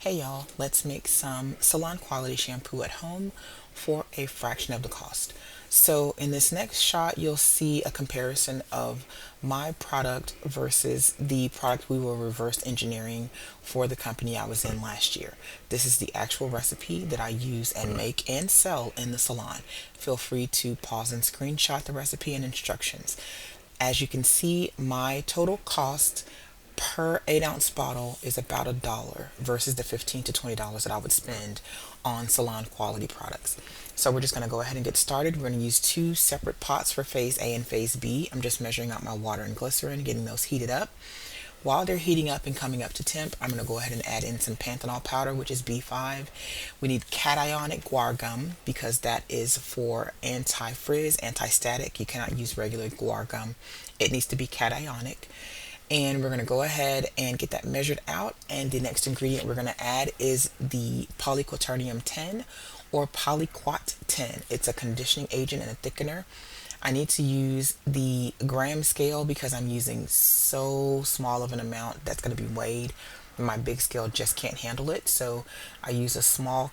Hey y'all, let's make some salon quality shampoo at home for a fraction of the cost. So in this next shot, you'll see a comparison of my product versus the product we were reverse engineering for the company I was in last year. This is the actual recipe that I use and make and sell in the salon. Feel free to pause and screenshot the recipe and instructions. As you can see, my total cost per 8 ounce bottle is about $1 versus the $15 to $20 that I would spend on salon quality products. So we're just going to go ahead and get started. We're going to use two separate pots for phase A and phase B. I'm just measuring out my water and glycerin, getting those heated up. While they're heating up and coming up to temp, I'm going to go ahead and add in some panthenol powder, which is B5. We need cationic guar gum because that is for anti-frizz, anti-static. You cannot use regular guar gum. It needs to be cationic. And we're going to go ahead and get that measured out. And the next ingredient we're going to add is the polyquaternium 10 or polyquat 10. It's a conditioning agent and a thickener. I need to use the gram scale because I'm using so small of an amount that's going to be weighed. My big scale just can't handle it. So I use a small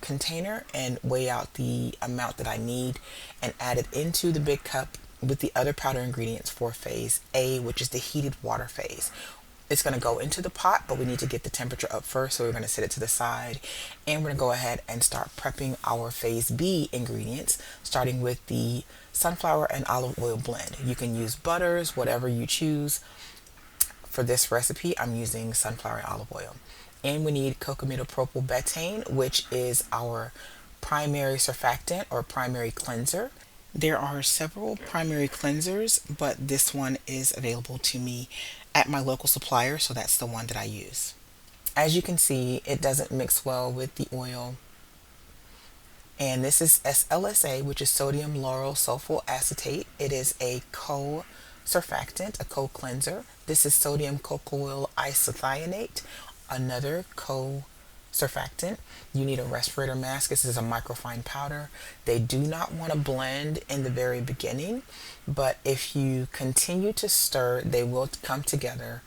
container and weigh out the amount that I need and add it into the big cup with the other powder ingredients for phase A, which is the heated water phase. It's going to go into the pot, but we need to get the temperature up first, so we're going to set it to the side. And we're going to go ahead and start prepping our phase B ingredients, starting with the sunflower and olive oil blend. You can use butters, whatever you choose. For this recipe, I'm using sunflower and olive oil. And we need cocamidopropyl betaine, which is our primary surfactant or primary cleanser. There are several primary cleansers, but this one is available to me at my local supplier, so that's the one that I use. As you can see, it doesn't mix well with the oil. And this is SLSA, which is sodium lauryl sulfonyl acetate. It is a co-surfactant, a co-cleanser. This is sodium cocoyl isothianate, another co-surfactant. You need a respirator mask. This is a microfine powder. They do not want to blend in the very beginning, but if you continue to stir, they will come together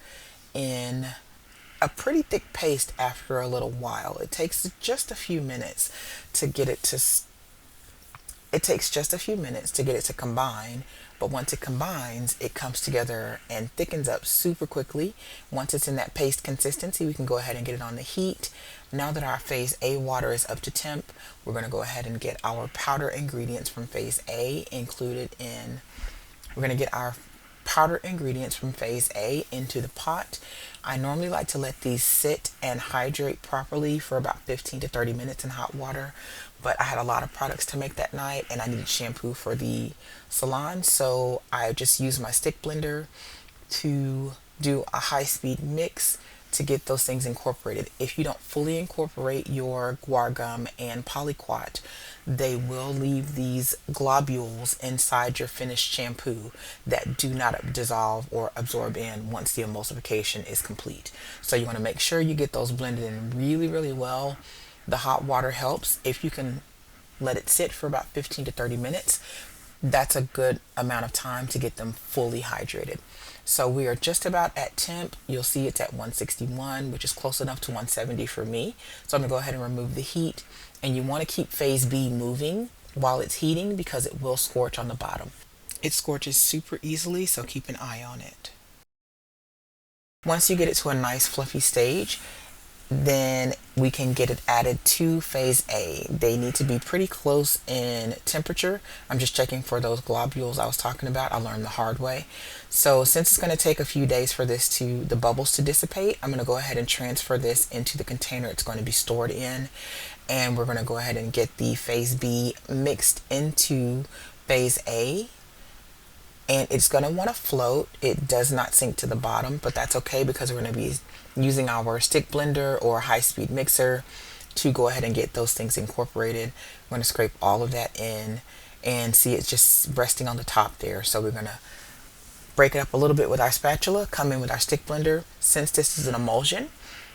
in a pretty thick paste after a little while. It takes just a few minutes to get it to combine, but once it combines, it comes together and thickens up super quickly. Once it's in that paste consistency, we can go ahead and get it on the heat. Now that our phase A water is up to temp, we're going to go ahead and get our powder ingredients from phase A included in. We're going to get our powder ingredients from phase A into the pot. I normally like to let these sit and hydrate properly for about 15 to 30 minutes in hot water, but I had a lot of products to make that night and I needed shampoo for the salon, so I just used my stick blender to do a high-speed mix to get those things incorporated. If you don't fully incorporate your guar gum and polyquat, they will leave these globules inside your finished shampoo that do not dissolve or absorb in once the emulsification is complete. So you want to make sure you get those blended in really, really well. The hot water helps. If you can let it sit for about 15 to 30 minutes, that's a good amount of time to get them fully hydrated. So we are just about at temp. You'll see it's at 161, which is close enough to 170 for me. So I'm gonna go ahead and remove the heat. And you wanna keep phase B moving while it's heating because it will scorch on the bottom. It scorches super easily, so keep an eye on it. Once you get it to a nice fluffy stage, then we can get it added to phase A. They need to be pretty close in temperature. I'm just checking for those globules I was talking about. I learned the hard way. So since it's going to take a few days for the bubbles to dissipate, I'm going to go ahead and transfer this into the container it's going to be stored in. And we're going to go ahead and get the phase B mixed into phase A, and it's going to want to float. It does not sink to the bottom, but that's okay because we're going to be using our stick blender or high-speed mixer to go ahead and get those things incorporated. We're going to scrape all of that in and see it's just resting on the top there. So we're going to break it up a little bit with our spatula, come in with our stick blender. Since this is an emulsion,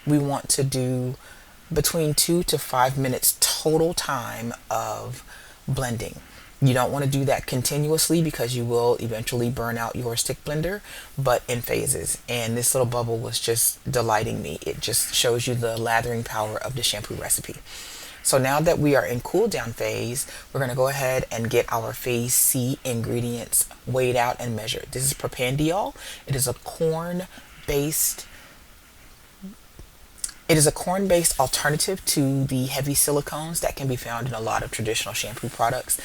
we want to do between 2 to 5 minutes total time of blending. You don't want to do that continuously because you will eventually burn out your stick blender, but in phases. And this little bubble was just delighting me. It just shows you the lathering power of the shampoo recipe. So now that we are in cool down phase, we're going to go ahead and get our phase C ingredients weighed out and measured. This is propandiol. It is a corn based alternative to the heavy silicones that can be found in a lot of traditional shampoo products.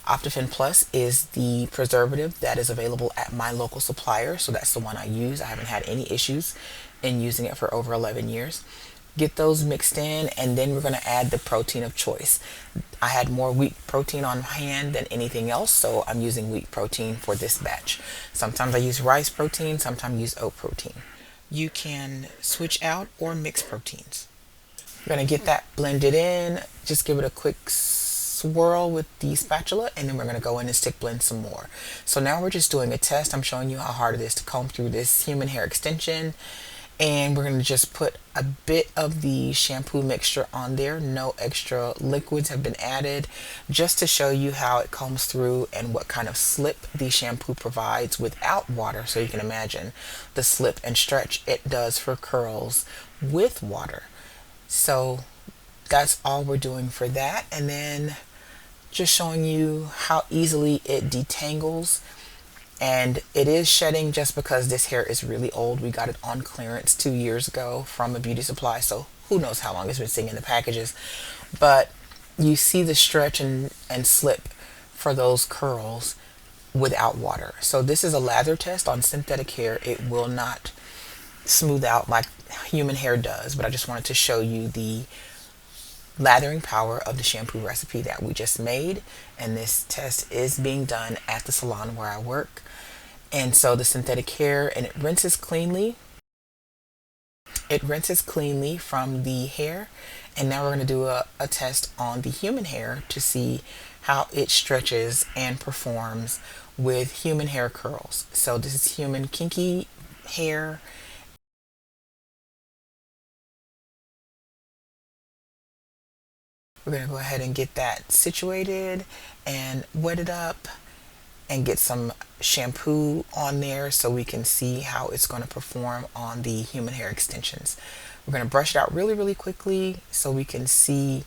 Optifin Plus is the preservative that is available at my local supplier, so that's the one I use. I haven't had any issues in using it for over 11 years. Get those mixed in, and then we're going to add the protein of choice. I had more wheat protein on hand than anything else, so I'm using wheat protein for this batch. Sometimes I use rice protein, sometimes I use oat protein. You can switch out or mix proteins. We're going to get that blended in. Just give it a quick swirl with the spatula, and then we're going to go in and stick blend some more. So now we're just doing a test. I'm showing you how hard it is to comb through this human hair extension, and we're going to just put a bit of the shampoo mixture on there. No extra liquids have been added, just to show you how it combs through and what kind of slip the shampoo provides without water, so you can imagine the slip and stretch it does for curls with water. So that's all we're doing for that, and then just showing you how easily it detangles. And it is shedding just because this hair is really old. We got it on clearance 2 years ago from a beauty supply, so who knows how long it's been sitting in the packages. But you see the stretch and slip for those curls without water. So this is a lather test on synthetic hair. It will not smooth out like human hair does, but I just wanted to show you the lathering power of the shampoo recipe that we just made. And this test is being done at the salon where I work. And so the synthetic hair, and it rinses cleanly. It rinses cleanly from the hair. And now we're going to do a test on the human hair to see how it stretches and performs with human hair curls. So this is human kinky hair. We're going to go ahead and get that situated and wet it up and get some shampoo on there so we can see how it's going to perform on the human hair extensions. We're going to brush it out really quickly so we can see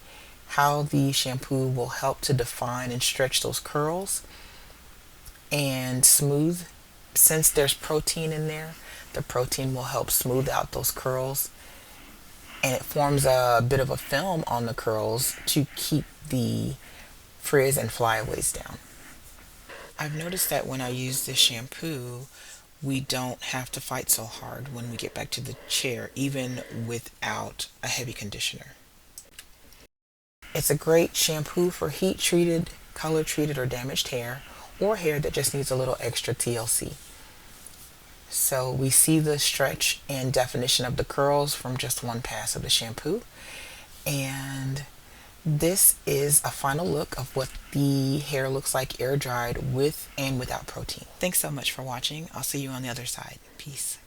how the shampoo will help to define and stretch those curls and smooth. Since there's protein in there, the protein will help smooth out those curls, and it forms a bit of a film on the curls to keep the frizz and flyaways down. I've noticed that when I use this shampoo, we don't have to fight so hard when we get back to the chair, even without a heavy conditioner. It's a great shampoo for heat treated, color treated, or damaged hair, or hair that just needs a little extra TLC. So we see the stretch and definition of the curls from just one pass of the shampoo. And this is a final look of what the hair looks like air dried with and without protein. Thanks so much for watching. I'll see you on the other side. Peace.